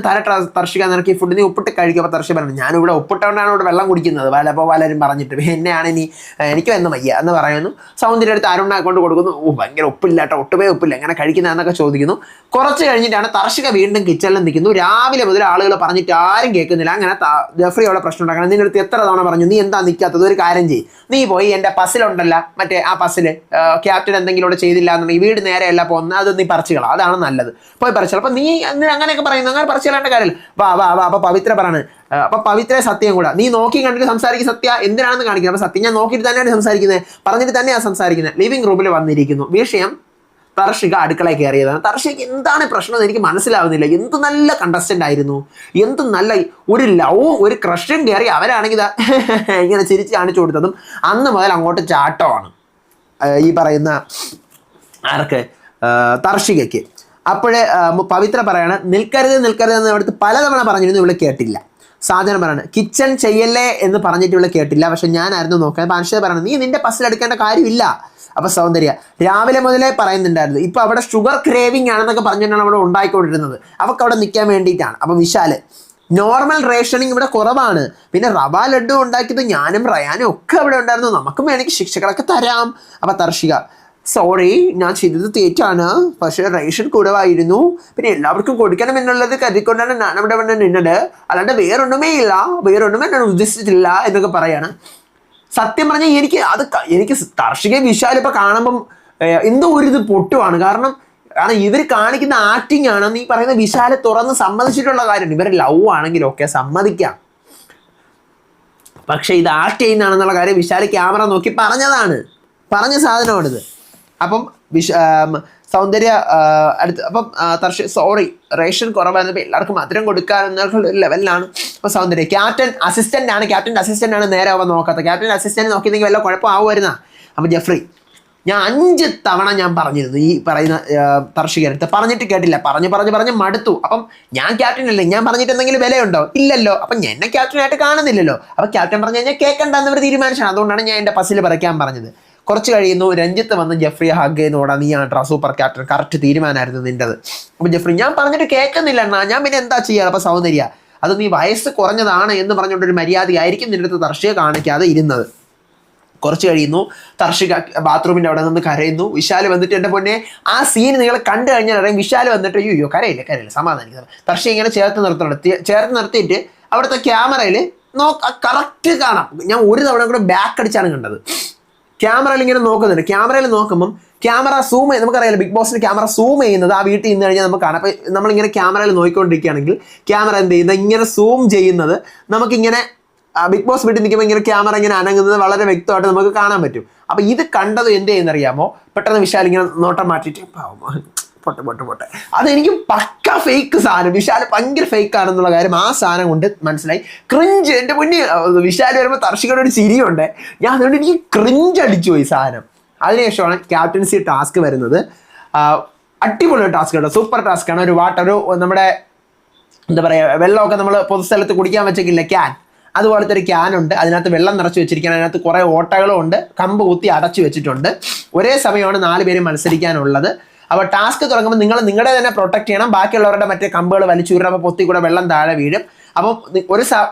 തർഷിക നിനക്ക് ഈ ഫുഡ് നീ ഉപ്പിട്ട് കഴിക്കും. അപ്പോൾ തർഷിക പറഞ്ഞു, ഞാനിവിടെ ഉപ്പിട്ടുകൊണ്ടാണ് ഇവിടെ വെള്ളം കുടിക്കുന്നത് അപ്പോൾ പലരും പറഞ്ഞിട്ട് എന്നെയാണ് എനിക്ക് എന്ന് വയ്യ എന്ന് പറയുന്നു. സൗന്ദര്യ അടുത്ത് അരുണ കൊണ്ട് കൊടുക്കുന്നു, ഭയങ്കര ഉപ്പില്ല കേട്ടോ, ഒട്ടുമേ ഉപ്പില്ല, എങ്ങനെ കഴിക്കുന്നതെന്നൊക്കെ ചോദിക്കുന്നു. കുറച്ച് കഴിഞ്ഞിട്ടാണ് തർഷിക വീണ്ടും കിച്ചണിൽ നിൽക്കുന്നു. രാവിലെ മുതൽ ആളുകൾ പറഞ്ഞിട്ട് ആരും കേൾക്കുന്നില്ല. അങ്ങനെ ജെഫ്രിയോടെ പ്രശ്നം ഉണ്ടാക്കണം. നിന്റെ അടുത്ത് എത്ര തവണ പറഞ്ഞു നീ എന്താ നിൽക്കാത്തത്, ഒരു കാര്യം ചെയ്യും, നീ പോയി എൻ്റെ പസിലുണ്ടല്ല മറ്റേ ആ പസിൽ ക്യാപ്റ്റൻ എന്തെങ്കിലും ഇവിടെ ചെയ്തില്ല എന്നുണ്ടെങ്കിൽ വീട് നേരെയല്ല പോകുന്നത്, അത് നീ പറിച്ചുകളാം, അതാണ് നല്ലത്, പോയി പറിച്ചോളാം. അപ്പം നീ അങ്ങനെയൊക്കെ പറയുന്നു, അങ്ങനെ പറിച്ചുകളേണ്ട കാര്യമില്ല, വാ വാ വാ. അപ്പൊ പവിത്ര പറയാണ്, അപ്പൊ പവിത്ര സത്യം കൂടെ നീ നോക്കി കണ്ടിട്ട് സംസാരിക്കും, സത്യ എന്തിനാണെന്ന് കാണിക്കുന്നത്. അപ്പൊ സത്യം ഞാൻ നോക്കിയിട്ട് തന്നെയാണ് സംസാരിക്കുന്നത്, പറഞ്ഞിട്ട് തന്നെയാണ് സംസാരിക്കുന്നത്. ലിവിംഗ് റൂമിൽ വന്നിരിക്കുന്നു. വിഷയം തർഷിക അടുക്കളയിൽ കയറിയതാണ്. തർഷിക്ക് എന്താണ് പ്രശ്നം എന്ന് എനിക്ക് മനസ്സിലാവുന്നില്ല. എന്ത് നല്ല കണ്ടസ്റ്റന്റ് ആയിരുന്നു, എന്ത് നല്ല ഒരു ലവും ഒരു ക്രഷും കയറി അവരാണെങ്കിൽ ഇങ്ങനെ ചിരിച്ച് കാണിച്ചു കൊടുത്തതും അന്ന് മുതൽ അങ്ങോട്ട് ചാട്ടമാണ് ഈ പറയുന്ന ആർക്ക്, തർഷികയ്ക്ക്. അപ്പോഴേ പവിത്ര പറയാണ്, നിൽക്കരുത് എന്ന് അവിടുത്തെ പലതവണ പറഞ്ഞിരുന്നു, ഇവിടെ കേട്ടില്ല. സാധനം പറയാണ്, കിച്ചൺ ചെയ്യല്ലേ എന്ന് പറഞ്ഞിട്ട് ഇവിടെ കേട്ടില്ല, പക്ഷെ ഞാനായിരുന്നു നോക്കാൻ. അപ്പം അൻഷത പറയണം, നീ നിന്റെ പസിലെടുക്കേണ്ട കാര്യമില്ല. അപ്പോൾ സൗന്ദര്യ രാവിലെ മുതലേ പറയുന്നുണ്ടായിരുന്നു, ഇപ്പോൾ അവിടെ ഷുഗർ ക്രേവിങ് ആണെന്നൊക്കെ പറഞ്ഞിട്ടാണ് അവിടെ ഉണ്ടായിക്കൊണ്ടിരുന്നത്, അവർക്ക് അവിടെ നിൽക്കാൻ വേണ്ടിയിട്ടാണ്. അപ്പോൾ വിശാൽ നോർമൽ റേഷനിങ് ഇവിടെ കുറവാണ്, പിന്നെ റവ ലഡു ഉണ്ടാക്കിയത് ഞാനും റയാനും ഒക്കെ അവിടെ ഉണ്ടായിരുന്നു, നമുക്കും വേണമെങ്കിൽ ശിക്ഷകളൊക്കെ തരാം. അപ്പോൾ തർഷിക, സോറി ഞാൻ ചെയ്തത് തെറ്റാണ്, പക്ഷേ റേഷൻ കുറവായിരുന്നു, പിന്നെ എല്ലാവർക്കും കൊടുക്കണം എന്നുള്ളത് കരുതിക്കൊണ്ടാണ് ഞാൻ അവിടെ വന്ന് നിന്നത്, അല്ലാണ്ട് വേറൊന്നുമേ ഞാൻ ഉദ്ദേശിച്ചിട്ടില്ല എന്നൊക്കെ പറയാണ്. സത്യം പറഞ്ഞാൽ എനിക്ക് തർഷിക വിശാൽ ഇപ്പം കാണുമ്പം എന്തോ ഒരു ഇത് പൊട്ടുവാണ്. കാരണം ഇവർ കാണിക്കുന്ന ആക്ടിങ് ആണ്. നീ പറയുന്ന വിശാലെ തുറന്ന് സമ്മതിച്ചിട്ടുള്ള കാര്യമാണ്, ഇവർ ലവ് ആണെങ്കിലും ഒക്കെ സമ്മതിക്കാം, പക്ഷെ ഇത് ആക്ട് ചെയ്യുന്നതാണെന്നുള്ള കാര്യം വിശാൽ ക്യാമറ നോക്കി പറഞ്ഞ സാധനമാണിത്. അപ്പം സൗന്ദര്യ അടുത്ത് അപ്പം തർഷിക സോറി റേഷൻ കുറവായിരുന്നപ്പോൾ എല്ലാവർക്കും മധുരം കൊടുക്കാനെന്നുള്ള ലെവലിലാണ്. അപ്പോൾ സൗന്ദര്യ ക്യാപ്റ്റൻ്റെ അസിസ്റ്റൻ്റ് ആണ് നേരെ അവൻ നോക്കാത്തത്. ക്യാപ്റ്റൻ അസിസ്റ്റൻ്റ് നോക്കിയിരുന്നെങ്കിൽ വല്ല കുഴപ്പമാവുമായിരുന്നാ. അപ്പം ജെഫ്രി, ഞാൻ 5 തവണ ഞാൻ പറഞ്ഞിരുന്നു ഈ പറയുന്ന തർഷികടുത്ത്, പറഞ്ഞിട്ട് കേട്ടില്ല, പറഞ്ഞ് മടുത്തു. അപ്പം ഞാൻ ക്യാപ്റ്റൻ അല്ലേ, ഞാൻ പറഞ്ഞിട്ട് എന്തെങ്കിലും വിലയുണ്ടോ, ഇല്ലല്ലോ, അപ്പം എന്നെ ക്യാപ്റ്റനായിട്ട് കാണുന്നില്ലല്ലോ. അപ്പം ക്യാപ്റ്റൻ പറഞ്ഞു കഴിഞ്ഞാൽ കേൾക്കണ്ടെന്ന് അവർ തീരുമാനിച്ചാണ്, അതുകൊണ്ടാണ് ഞാൻ എൻ്റെ പസിൽ പറിക്കാൻ പറഞ്ഞത്. കുറച്ച് കഴിയുന്നു, രഞ്ജിത്ത് വന്ന് ജെഫ്രിയെ ഹഗ് ചെയ്യുന്നോടാ, നീയാണ് സൂപ്പർ ക്യാപ്റ്റൻ, കറക്റ്റ് തീരുമാനമായിരുന്നു നിൻ്റെത്. അപ്പം ജെഫ്രി, ഞാൻ പറഞ്ഞിട്ട് കേൾക്കുന്നില്ല അണ്ണാ, ഞാൻ പിന്നെ എന്താ ചെയ്യുക. അപ്പം സൗന്ദര്യ, അത് നീ വയസ്സ് കുറഞ്ഞതാണ് എന്ന് പറഞ്ഞുകൊണ്ടൊരു മര്യാദയായിരിക്കും നിൻ്റെ അടുത്ത് തർഷിക കാണിക്കാതെ ഇരുന്നത്. കുറച്ച് കഴിയുന്നു, തർഷിക ബാത്റൂമിൻ്റെ അവിടെ നിന്ന് കരയുന്നു. വിശാൽ വന്നിട്ട്, എൻ്റെ പൊന്നെ ആ സീൻ നിങ്ങൾ കണ്ടു കഴിഞ്ഞാൽ അറിയാം, വിശാൽ വന്നിട്ട് അയ്യോ കരയില്ല സമാധാനിക്കുന്നത്. തർഷിക ഇങ്ങനെ ചേർത്ത് നിർത്തിയിട്ട് അവിടുത്തെ ക്യാമറയിൽ കറക്റ്റ് കാണാം. ഞാൻ ഒരു തവണ കൂടെ ബാക്ക് അടിച്ചാണ് കണ്ടത്. ക്യാമറയിൽ ഇങ്ങനെ നോക്കുന്നുണ്ട്. ക്യാമറയിൽ നോക്കുമ്പം ക്യാമറ സൂം നമുക്കറിയാലോ, ബിഗ് ബോസിൻ്റെ ക്യാമറ സൂം ചെയ്യുന്നത് ആ വീട്ടിൽ നിന്ന് കഴിഞ്ഞാൽ നമുക്ക് കാണാം. അപ്പോൾ നമ്മളിങ്ങനെ ക്യാമറയിൽ നോക്കിക്കൊണ്ടിരിക്കുകയാണെങ്കിൽ ക്യാമറ എന്ത് ചെയ്യുന്നത്, ഇങ്ങനെ സൂം ചെയ്യുന്നത് നമുക്കിങ്ങനെ ബിഗ് ബോസ് വീട്ടിൽ നിൽക്കുമ്പോൾ ഇങ്ങനെ ക്യാമറ ഇങ്ങനെ അനങ്ങുന്നത് വളരെ വ്യക്തമായിട്ട് നമുക്ക് കാണാൻ പറ്റും. അപ്പോൾ ഇത് കണ്ടത് എന്ത് ചെയ്യുന്നറിയാമോ, പെട്ടെന്ന് വിശാൽ ഇങ്ങനെ നോട്ടം മാറ്റിയിട്ട് പൊട്ടെ അതെനിക്ക് പക്ക ഫേക്ക് സാധനം, വിശാൽ ഭയങ്കര ഫേക്ക് ആണെന്നുള്ള കാര്യം ആ സാധനം കൊണ്ട് മനസ്സിലായി. ക്രിഞ്ച്, എൻ്റെ മുന്നിൽ വിശാൽ വരുമ്പോൾ തർഷികയുടെ ഒരു ചിരിയുണ്ട്, ഞാൻ അതുകൊണ്ട് എനിക്ക് ക്രിഞ്ച് അടിച്ചു പോയി സാധനം. അതിനുശേഷമാണ് ക്യാപ്റ്റൻസി ടാസ്ക് വരുന്നത്. അടിപൊളി ടാസ്ക് കേട്ടോ, സൂപ്പർ ടാസ്ക്കാണ്. ഒരു നമ്മുടെ എന്താ പറയുക, വെള്ളമൊക്കെ നമ്മൾ പൊതുസ്ഥലത്ത് കുടിക്കാൻ വെച്ചേക്കില്ല ക്യാൻ, അതുപോലത്തെ ഒരു ക്യാനുണ്ട്, അതിനകത്ത് വെള്ളം നിറച്ച് വെച്ചിരിക്കുകയാണ്. അതിനകത്ത് കുറേ ഓട്ടകളും ഉണ്ട്, കമ്പ് കുത്തി അടച്ചു വെച്ചിട്ടുണ്ട്. ഒരേ സമയമാണ് 4 പേര് മത്സരിക്കാനുള്ളത്. അപ്പോൾ ടാസ്ക് തുടങ്ങുമ്പോൾ നിങ്ങൾ നിങ്ങളുടെ തന്നെ പ്രൊട്ടക്ട് ചെയ്യണം, ബാക്കിയുള്ളവരുടെ മറ്റേ കമ്പുകൾ വലിച്ചൂരണം. അപ്പോൾ പൊത്തി കൂടെ വെള്ളം താഴെ വീഴും. അപ്പം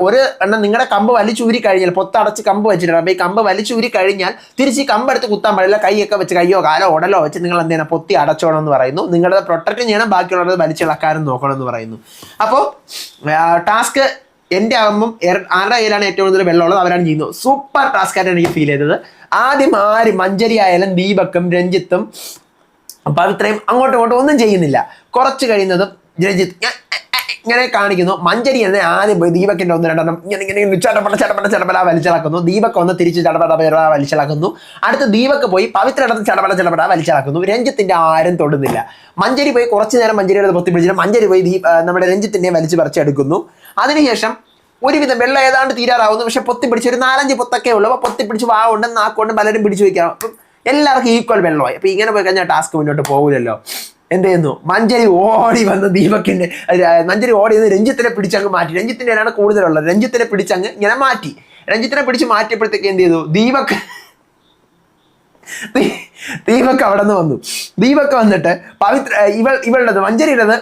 ഒരു എണ്ണം നിങ്ങളുടെ കമ്പ് വലിച്ചൂരി കഴിഞ്ഞാൽ, പൊത്തടച്ച് കമ്പ് വെച്ചിട്ടുണ്ട്, അപ്പോൾ ഈ കമ്പ് വലിച്ചൂരി കഴിഞ്ഞാൽ തിരിച്ച് ഈ കമ്പെടുത്ത് കുത്താൻ പാടില്ല, കൈയൊക്കെ വെച്ച് കയ്യോ കാലോ ഉടലോ വെച്ച് നിങ്ങൾ എന്ത് ചെയ്യണം, പൊത്തി അടച്ചോണം എന്ന് പറയുന്നു. നിങ്ങളുടെ പ്രൊട്ടക്ട് ചെയ്യണം, ബാക്കിയുള്ളത് വലിച്ചിളക്കാനും നോക്കണം എന്ന് പറയുന്നു. അപ്പോൾ ടാസ്ക് എൻ്റെ ആകുമ്പം ആരുടെ കയ്യിലാണ് ഏറ്റവും കൂടുതൽ വെള്ളമുള്ളത് അവരാണ് ചെയ്യുന്നത്. സൂപ്പർ ടാസ്ക് ആയിട്ടാണ് എനിക്ക് ഫീൽ ചെയ്തത്. ആദ്യം മഞ്ജരി ആയാലും ദീപക്കും രഞ്ജിത്തും പവിത്രയും അങ്ങോട്ടും ഒന്നും ചെയ്യുന്നില്ല. കുറച്ച് കഴിയുന്നതും രഞ്ജിത്ത് ഇങ്ങനെ കാണിക്കുന്നു. മഞ്ജരി എന്നെ ആദ്യം ദീപക്കിൻ്റെ 1-2 ഇങ്ങനെ ചടപട വലിച്ചിളക്കുന്നു. ദീപക്ക് ഒന്ന് തിരിച്ച് ചടപട വലിച്ചിളക്കുന്നു. അടുത്ത് ദീപക്ക് പോയി പവിത്ര ഇടത്ത് ചടപട വലിച്ചിളക്കുന്നു. രഞ്ജിത്തിൻ്റെ ആരും തൊടുന്നില്ല. മഞ്ജരി പോയി കുറച്ച് നേരം മഞ്ജരിയുടെ പൊത്തി പിടിച്ചിട്ട് മഞ്ജരി പോയി നമ്മുടെ രഞ്ജിത്തിനെ വലിച്ച് പറിച്ചെടുക്കുന്നു. അതിനുശേഷം ഒരുവിധം വെള്ളം ഏതാണ്ട് തീരാറാവുന്നു, പക്ഷെ പൊത്തി പിടിച്ച് ഒരു 4-5 പൊത്തൊക്കെ ഉള്ളൂ. അപ്പോൾ പൊത്തി പിടിച്ച് വാവുണ്ട് നാക്കുകൊണ്ട് പലരും പിടിച്ചു വയ്ക്കണം. അപ്പം എല്ലാവർക്കും ഈക്വൽ വെള്ളമായി. അപ്പോൾ ഇങ്ങനെ പോയി കഴിഞ്ഞാൽ ടാസ്ക് മുന്നോട്ട് പോകില്ലല്ലോ. എന്ത് ചെയ്യുന്നു, മഞ്ജരി ഓടി വന്ന് ദീപക്കിൻ്റെ മഞ്ജരി ഓടി വന്ന് രഞ്ജിത്തിനെ പിടിച്ചങ്ങ് മാറ്റി. രഞ്ജിത്തിൻ്റെ ഇടയാണ് കൂടുതലുള്ളത്. രഞ്ജിത്തിനെ പിടിച്ചങ്ങ് ഇങ്ങനെ മാറ്റി. രഞ്ജിത്തിനെ പിടിച്ച് മാറ്റിയപ്പോഴത്തേക്ക് എന്ത് ചെയ്തു, ദീപക് അവിടെ നിന്ന് വന്നു. ദീപക് വന്നിട്ട് പവിത്ര ഇവളുടെ മഞ്ചരിയുടേത്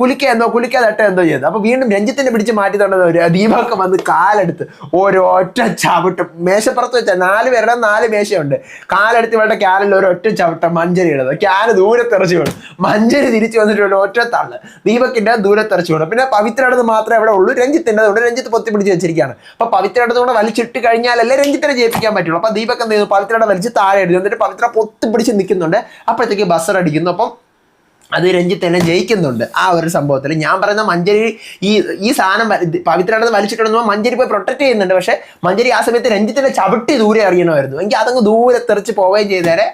കുലിക്കാതെ എന്തോ ചെയ്തു. അപ്പൊ വീണ്ടും രഞ്ജിത്തിനെ പിടിച്ച് മാറ്റി തന്നത് ദീപക് വന്ന് കാലെടുത്ത് ഒരൊറ്റ ചവിട്ടം, മേശപ്പുറത്ത് വെച്ചാൽ 4 പേരുടെ 4 മേശയുണ്ട്, കാലെടുത്ത് ഇവളുടെ ക്യാനിൽ ഒരൊറ്റ ചവിട്ടം മഞ്ചരിയുടേത്. ക്യാന് ദൂരത്തെറിച്ച് വീണു. മഞ്ചരി തിരിച്ചു വന്നിട്ട് ഒറ്റ തള്ള് ദീപക്കിന്റെ ദൂരത്തെറിച്ച് വീണു. പിന്നെ പവിത്രയുടേത് മാത്രമേ അവിടെ ഉള്ളൂ, രഞ്ജിത്തിന്റെ അതുകൊണ്ട് രഞ്ജിത്ത് പൊത്തി പിടിച്ച് വെച്ചിരിക്കുകയാണ്. അപ്പൊ പവിത്രയുടെ കൂടെ വലിച്ചിട്ട് കഴിഞ്ഞാലല്ലേ രഞ്ജിത്തിനെ ജയിപ്പിക്കാൻ പറ്റുള്ളൂ. അപ്പൊ ദീപക് എന്ത് ചെയ്യുന്നു, പവിത്രയുടെ വലിച്ച് താഴെ ഇടുന്നു. എന്നിട്ട് പവിത്ര പൊത്തി പിടിച്ച് നിൽക്കുന്നുണ്ട്. അപ്പോഴത്തേക്ക് ബസർ അടിക്കുന്നു. അപ്പം അത് രഞ്ജിത്ത് തന്നെ ജയിക്കുന്നുണ്ട്. ആ ഒരു സംഭവത്തിൽ ഞാൻ പറയുന്ന മഞ്ചരി ഈ സാധനം പവിത്രയുടെ വലിച്ചിട്ടുണ്ടെന്ന് മഞ്ചരി പോയി പ്രൊട്ടക്ട് ചെയ്യുന്നുണ്ട്. പക്ഷെ മഞ്ചരി ആ സമയത്ത് രഞ്ജിത്തിനെ ചവിട്ടി ദൂരെ അറിയണമായിരുന്നു. എങ്കിൽ അതങ്ങ് ദൂരെ തെറിച്ച് പോവുകയും ചെയ്തേരെ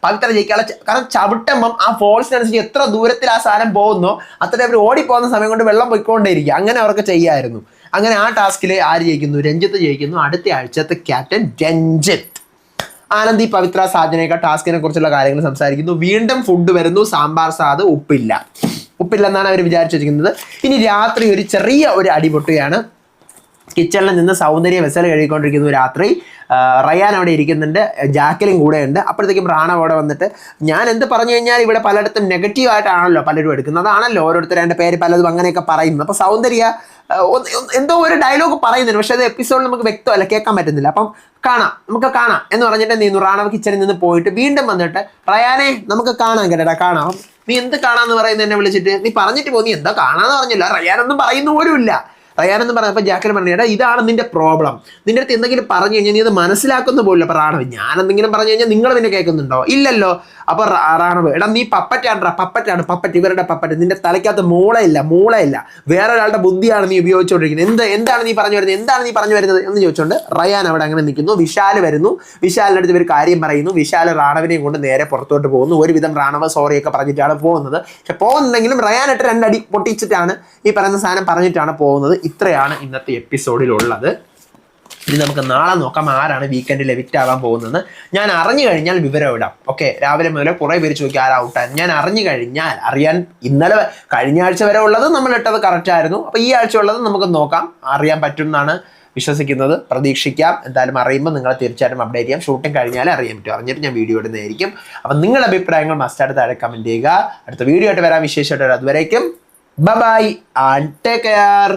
പവിത്ര ജയിക്കാനുള്ള. കാരണം ചവിട്ടുമ്പം ആ ഫോഴ്സിനനുസരിച്ച് എത്ര ദൂരത്തിൽ ആ സാധനം പോകുന്നോ അത്രയും അവർ ഓടിപ്പോകുന്ന സമയം കൊണ്ട് വെള്ളം പോയിക്കൊണ്ടേയിരിക്കുക. അങ്ങനെ അവർക്ക് ചെയ്യാമായിരുന്നു. അങ്ങനെ ആ ടാസ്കിൽ ആര് ജയിക്കുന്നു? രഞ്ജിത്ത് ജയിക്കുന്നു. അടുത്ത ആഴ്ചത്തെ ക്യാപ്റ്റൻ രഞ്ജിത്ത്. ആനന്ദി, പവിത്ര, സാജനയൊക്കെ ടാസ്കിനെ കുറിച്ചുള്ള കാര്യങ്ങൾ സംസാരിക്കുന്നു. വീണ്ടും ഫുഡ് വരുന്നു, സാമ്പാർ സാദ്, ഉപ്പില്ലെന്നാണ് അവർ വിചാരിച്ചു വെച്ചിരിക്കുന്നത്. ഇനി രാത്രി ഒരു ചെറിയ ഒരു അടിപൊട്ടുകയാണ്. കിച്ചണിൽ നിന്ന് സൗന്ദര്യ വെസൽ കഴുകിക്കൊണ്ടിരിക്കുന്നു രാത്രി. റയാൻ അവിടെ ഇരിക്കുന്നുണ്ട്, ജാക്കലിൻ കൂടെ ഉണ്ട്. അപ്പോഴത്തേക്കും റാണ അവിടെ വന്നിട്ട് ഞാൻ എന്ത് പറഞ്ഞു കഴിഞ്ഞാൽ ഇവിടെ പലയിടത്തും നെഗറ്റീവായിട്ടാണല്ലോ പലരും എടുക്കുന്നത്, അതാണല്ലോ ഓരോരുത്തർ എൻ്റെ പേര് പലതും അങ്ങനെയൊക്കെ പറയുന്നത്. അപ്പോൾ സൗന്ദര്യ എന്തോ ഒരു ഡയലോഗ് പറയുന്നുണ്ട്, പക്ഷെ അത് എപ്പിസോഡിൽ നമുക്ക് വ്യക്തമല്ല, കേൾക്കാൻ പറ്റുന്നില്ല. അപ്പം നമുക്ക് കാണാം എന്ന് പറഞ്ഞിട്ട് എന്ത് ചെയ്യുന്നു, റാണവ കിച്ചണിൽ നിന്ന് പോയിട്ട് വീണ്ടും വന്നിട്ട് റയാനെ നമുക്ക് കാണാം കേട്ടാ, കാണാം. നീ എന്ത് കാണാന്ന് പറയുന്നത് എന്നെ വിളിച്ചിട്ട്, നീ പറഞ്ഞിട്ട് പോ, നീ എന്താ കാണാന്ന് പറഞ്ഞില്ല. റയാനൊന്നും പറയുന്ന പോലും ഇല്ല. റയാനെന്ന് പറഞ്ഞപ്പോൾ ജാക്കൽ പറഞ്ഞു, എടാ ഇതാണ് നിന്റെ പ്രോബ്ലം, നിന്റെ അടുത്ത് എന്തെങ്കിലും പറഞ്ഞു കഴിഞ്ഞാൽ നീ അത് മനസ്സിലാക്കുന്ന പോലും. അപ്പോൾ റാണവ്, ഞാൻ എന്തെങ്കിലും പറഞ്ഞു കഴിഞ്ഞാൽ നിങ്ങൾ പിന്നെ കേൾക്കുന്നുണ്ടോ? ഇല്ലല്ലോ. അപ്പോൾ റാണവ്, എടാ നീ പപ്പറ്റാണ്, പപ്പറ്റ്, ഇവരുടെ പപ്പറ്റ്, നിന്റെ തലയ്ക്കകത്ത് മൂളയില്ല, വേറെ ഒരാളുടെ ബുദ്ധിയാണ് നീ ഉപയോഗിച്ചുകൊണ്ടിരിക്കുന്നത്. എന്താണ് നീ പറഞ്ഞു വരുന്നത് എന്ന് ചോദിച്ചുകൊണ്ട് റയാൻ അവിടെ അങ്ങനെ നിൽക്കുന്നു. വിശാൽ വരുന്നു. വിശാലിൻ്റെ അടുത്ത് ഒരു കാര്യം പറയുന്നു. വിശാൽ റാണവിനെയും കൊണ്ട് നേരെ പുറത്തോട്ട് പോകുന്നു. ഒരുവിധം റാണവ് സോറിയൊക്കെ പറഞ്ഞിട്ടാണ് പോകുന്നത്. പക്ഷെ പോകുന്നുണ്ടെങ്കിലും റയാനായിട്ട് 2 അടി പൊട്ടിച്ചിട്ടാണ് ഈ പറയുന്ന സാധനം പറഞ്ഞിട്ടാണ് പോകുന്നത്. ഇത്രയാണ് ഇന്നത്തെ എപ്പിസോഡിലുള്ളത്. ഇനി നമുക്ക് നാളെ നോക്കാം ആരാണ് വീക്കെൻഡിൽ എവിക്റ്റ് ആകാൻ പോകുന്നത്. ഞാൻ അറിഞ്ഞു കഴിഞ്ഞാൽ വിവരം ഇടാം. ഓക്കെ, രാവിലെ മുതലേ കുറേ പേര് ചോദിക്കും ആരാ ഔട്ടാൻ. ഞാൻ അറിഞ്ഞു കഴിഞ്ഞാൽ ഇന്നലെ കഴിഞ്ഞ ആഴ്ച വരെ ഉള്ളത് നമ്മൾ ഇട്ടത് കറക്റ്റ് ആയിരുന്നു. അപ്പോൾ ഈ ആഴ്ച ഉള്ളത് നമുക്ക് നോക്കാം, അറിയാൻ പറ്റും എന്നാണ് വിശ്വസിക്കുന്നത്. പ്രതീക്ഷിക്കാം. എന്തായാലും അറിയുമ്പോൾ നിങ്ങൾ തീർച്ചയായിട്ടും അപ്ഡേറ്റ് ചെയ്യാം. ഷൂട്ടിംഗ് കഴിഞ്ഞാലേ അറിയാൻ പറ്റും. അറിഞ്ഞിട്ട് ഞാൻ വീഡിയോ ഇടുന്നതായിരിക്കും. അപ്പം നിങ്ങളുടെ അഭിപ്രായങ്ങൾ മസ്റ്റായിട്ട് താഴെ കമൻറ്റ് ചെയ്യുക. അടുത്ത വീഡിയോ ആയിട്ട് വരാൻ വിശേഷമായിട്ട്. അതുവരേക്കും ബൈ ആൻഡ് ടേക്ക് കെയർ.